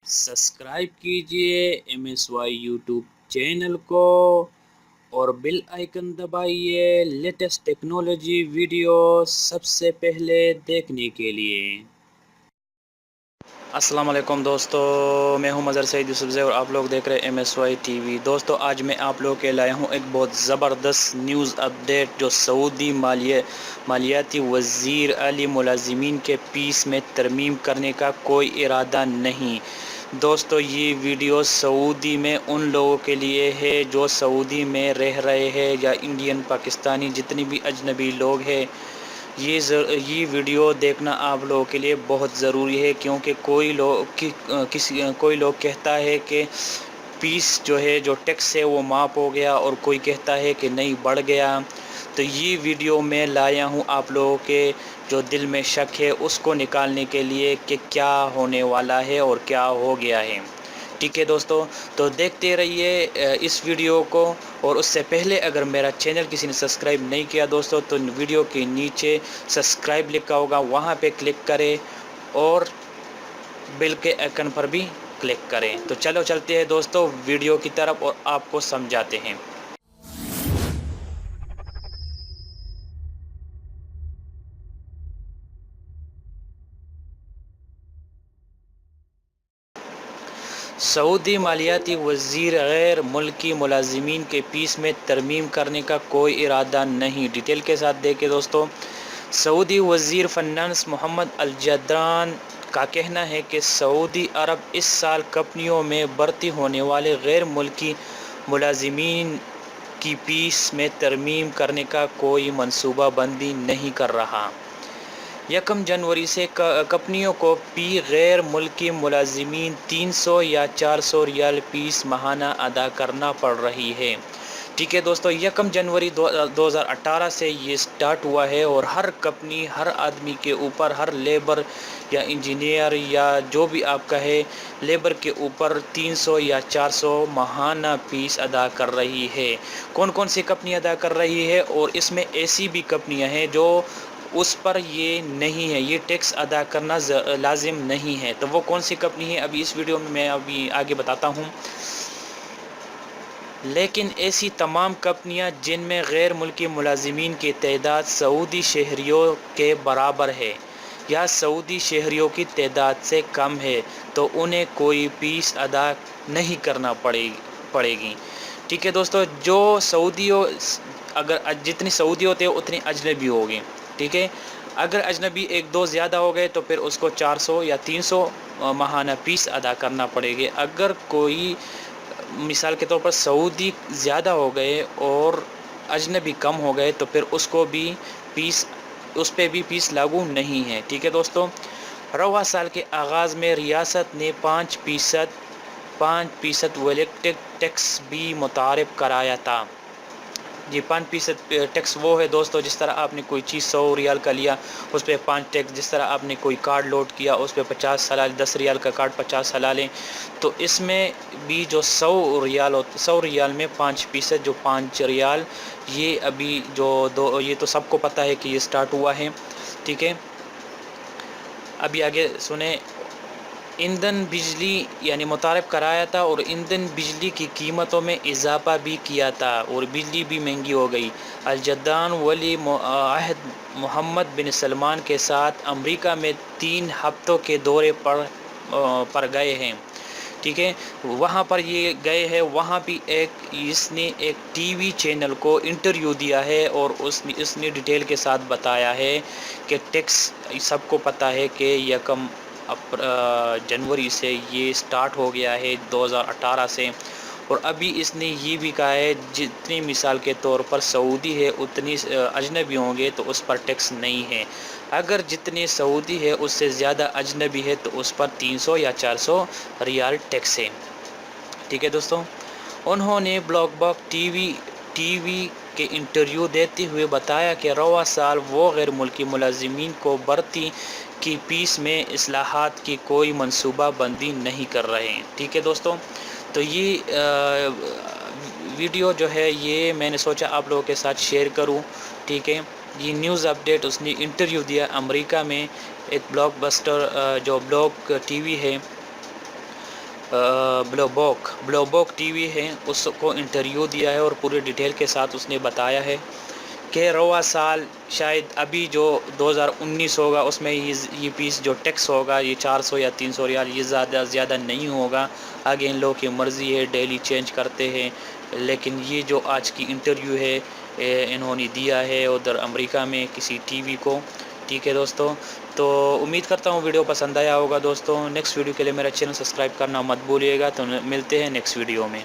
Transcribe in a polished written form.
Subscribe कीजिए MSY YouTube channel को और बेल आइकन दबाइए लेटेस्ट टेक्नोलॉजी वीडियो सबसे पहले देखने के लिए। अस्सलाम वालेकुम दोस्तों, मैं हूं मज़हर सईद यूसुफ़ और आप लोग देख रहे हैं MSY TV। दोस्तों, आज मैं आप लोगों के लाया हूं एक बहुत ज़बरदस्त न्यूज़ अपडेट जो सऊदी मालियाती वज़ीर अली मुलाजिमीन के फीस में तरमीम करने का कोई इरादा नहीं। दोस्तों, ये वीडियो सऊदी में उन लोगों के लिए है जो सऊदी में रह रहे हैं या इंडियन पाकिस्तानी जितने भी अजनबी लोग हैं। ये वीडियो देखना आप लोगों के लिए बहुत ज़रूरी है, क्योंकि कोई लोग कहता है कि फीस जो है, जो टैक्स है वो माफ़ हो गया, और कोई कहता है कि नहीं बढ़ गया। तो ये वीडियो मैं लाया हूँ आप लोगों के जो दिल में शक है उसको निकालने के लिए कि क्या होने वाला है और क्या हो गया है। ठीक है दोस्तों, तो देखते रहिए इस वीडियो को। और उससे पहले अगर मेरा चैनल किसी ने सब्सक्राइब नहीं किया दोस्तों, तो वीडियो के नीचे सब्सक्राइब लिखा होगा, वहाँ पे क्लिक करें और बेल के आइकन पर भी क्लिक करें। तो चलो चलते हैं दोस्तों वीडियो की तरफ और आपको समझाते हैं। सऊदी मालियाती वज़ीर गैर मुल्की मुलाजिमीन के फीस में तरमीम करने का कोई इरादा नहीं। डिटेल के साथ देखें दोस्तों। सऊदी वज़ीर फ़िनांस मोहम्मद अल जद्रान का कहना है कि सऊदी अरब इस साल कंपनियों में भर्ती होने वाले गैर मुल्की मुलाजिमीन की फीस में तरमीम करने का कोई मनसूबा बंदी नहीं कर रहा। 1 जनवरी से कंपनियों को गैर मुल्की मुलाजिमीन 300 या 400 रियाल फीस माहाना अदा करना पड़ रही है। ठीक है दोस्तों, 1 जनवरी 2018 से ये स्टार्ट हुआ है, और हर कंपनी हर आदमी के ऊपर, हर लेबर या इंजीनियर या जो भी आप कहे, लेबर के ऊपर 300 या 400 माहाना फीस अदा कर रही है। कौन कौन सी कंपनी अदा कर रही है, और इसमें ऐसी भी कंपनियां हैं जो उस पर ये नहीं है, ये टैक्स अदा करना लाजिम नहीं है। तो वो कौन सी कंपनी है अभी इस वीडियो में मैं अभी आगे बताता हूँ। लेकिन ऐसी तमाम कंपनियां जिनमें गैर मुल्की मुलाजिमीन की तादाद सऊदी शहरियों के बराबर है या सऊदी शहरियों की तादाद से कम है, तो उन्हें कोई फीस अदा नहीं करना पड़ेगी। ठीक है दोस्तों, जो सऊदियों अगर जितनी सऊदी होते हैं उतनी अजनबी होगी। ठीक है, अगर अजनबी एक दो ज़्यादा हो गए तो फिर उसको 400 या 300 माहाना फीस अदा करना पड़ेगी। अगर कोई मिसाल के तौर पर सऊदी ज़्यादा हो गए और अजनबी कम हो गए, तो फिर उसको भी फीस उस पर भी फीस लागू नहीं है। ठीक है दोस्तों, रवा साल के आगाज़ में रियासत ने 5% वैल्यूएटेड टैक्स भी मुतारिफ कराया था। जी, 5% टैक्स वो है दोस्तों, जिस तरह आपने कोई चीज़ 100 रियाल का लिया उस पर 5 टैक्स, जिस तरह आपने कोई कार्ड लोड किया उस पर 50 हलाल, 10 रियाल का कार्ड 50 हलालें। तो इसमें भी जो 100 रियाल 100 रियाल में 5%, जो 5 रियाल, ये अभी जो ये तो सबको पता है कि ये स्टार्ट हुआ है। ठीक है, अभी आगे सुने। ईंधन बिजली यानी मुतारिफ कराया था, और ईंधन बिजली की कीमतों में इजाफा भी किया था, और बिजली भी महंगी हो गई। अल जद्दान वली अहद मोहम्मद बिन सलमान के साथ अमेरिका में 3 हफ्तों के दौरे पर गए हैं। ठीक है, वहाँ पर ये गए हैं, वहाँ भी इसने एक टीवी चैनल को इंटरव्यू दिया है, और उसने डिटेल के साथ बताया है कि टैक्स सबको पता है कि यकम जनवरी से ये स्टार्ट हो गया है 2018 से। और अभी इसने ये भी कहा है जितनी मिसाल के तौर पर सऊदी है उतनी अजनबी होंगे तो उस पर टैक्स नहीं है। अगर जितने सऊदी है उससे ज़्यादा अजनबी है तो उस पर 300 या 400 रियाल टैक्स है। ठीक है दोस्तों, उन्होंने ब्लॉकबक टीवी के इंटरव्यू देते हुए बताया कि रवा साल वो गैर मुल्की मुलाजिमीन को भर्ती की फीस में इस्लाहात की कोई मनसूबा बंदी नहीं कर रहे हैं। ठीक है दोस्तों, तो ये वीडियो जो है ये मैंने सोचा आप लोगों के साथ शेयर करूं। ठीक है, ये न्यूज़ अपडेट उसने इंटरव्यू दिया अमेरिका में, एक ब्लॉकबस्टर जो ब्लॉक टीवी है بلوبوک ٹی وی ہے، اس کو انٹرویو دیا ہے اور پورے ڈیٹیل کے ساتھ اس نے بتایا ہے کہ رواں سال شاید ابھی جو 2019 ہوگا اس میں یہ پیس جو ٹیکس ہوگا یہ 400 یا 300 ریال، یہ زیادہ نہیں ہوگا۔ آگے ان لوگوں کی مرضی ہے، ڈیلی چینج کرتے ہیں، لیکن یہ جو آج کی انٹرویو ہے انہوں نے دیا ہے ادھر امریکہ میں کسی ٹی وی کو۔ ٹھیک ہے دوستو، تو امید کرتا ہوں ویڈیو پسند آیا ہوگا دوستو۔ نیکسٹ ویڈیو کے لیے میرا چینل سبسکرائب کرنا مت بھولیے گا، تو ملتے ہیں نیکسٹ ویڈیو میں۔